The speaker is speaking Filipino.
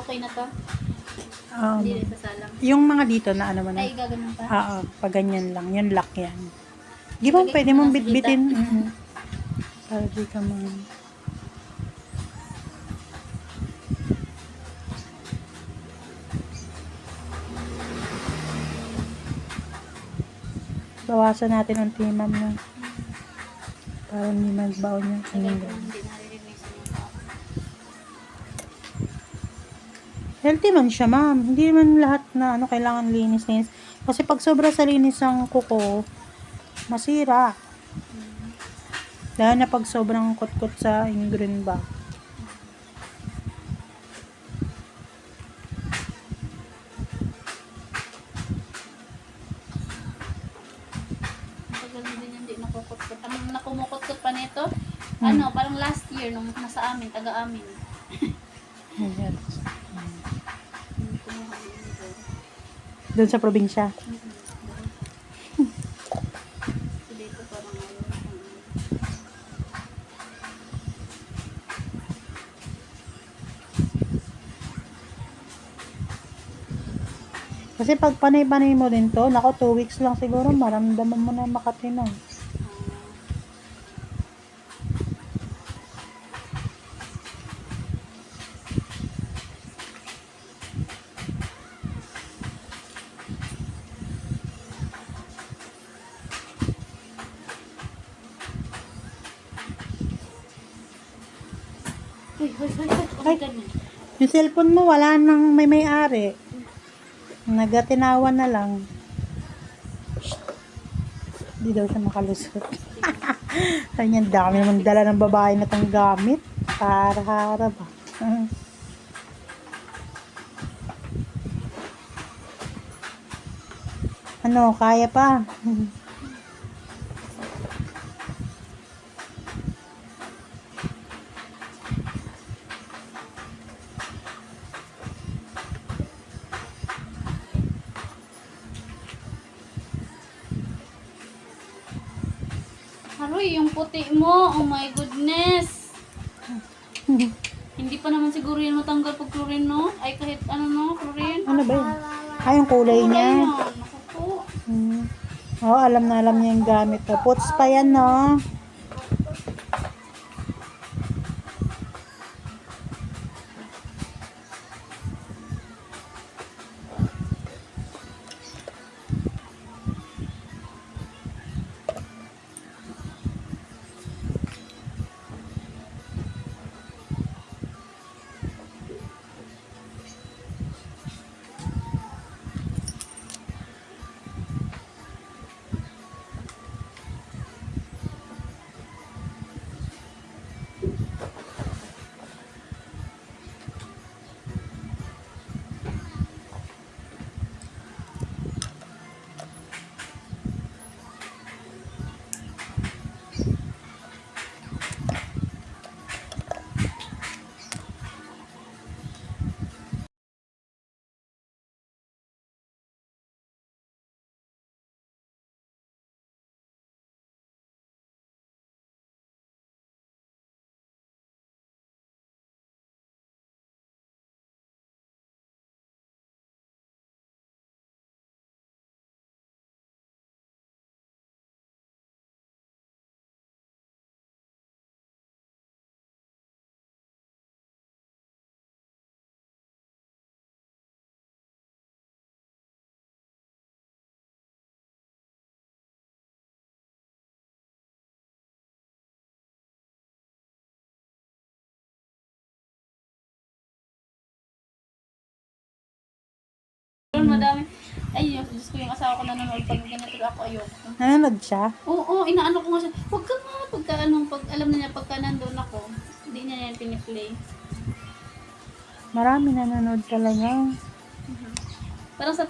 okay na to. Hindi rin sasalang. Yung mga dito na ano mo na. Ay, gaganon pa. Oo, pag ganyan lang. Yun lock yan. Di ba, pwede mong bitbitin. Para di ka mga... Bawasan natin ang timam na. Para hindi magbaon yung healthy man siya, ma'am. Hindi man lahat na ano kailangan linis. Kasi pag sobra sa linis ng kuko, masira. Dahil na pag sobrang kutkot sa ingrain ba. Tagal na din hindi nakukutkot. Ang nakumukutkot pa nito, ano, parang last year nung nasa amin, taga-amin. Yes. Doon sa probinsya. Dito parang Kasi pag panay-panay mo din to, nako 2 weeks lang siguro, maramdaman mo na Makati na. Hoy. Okay, ganyan. Yung cellphone mo, wala nang may-ari. Nagatinawan na lang. Hindi daw siya makalusot. Ay, ang dami naman dala ng babae na tong gamit. Para ba? Ano, kaya pa. Haroy, yung puti mo. Oh my goodness. Hindi pa naman siguro yan matanggal pag chlorine, no? Ay, kahit ano, no? Chlorine. Ano ba yun? Ay, yung kulay niya. Naku po. Oo, alam na alam niya yung gamit. Puts pa yan, no? Madami. Ay, Diyos ko, yung asawa ko nanonood pag ganito ako, ayoko. Nanonood siya? Oo, inaano ko nga siya. Huwag ka nga, pag alam na niya, pagka nandun ako, hindi niya yan piniplay. Marami nanonood talaga. Parang sa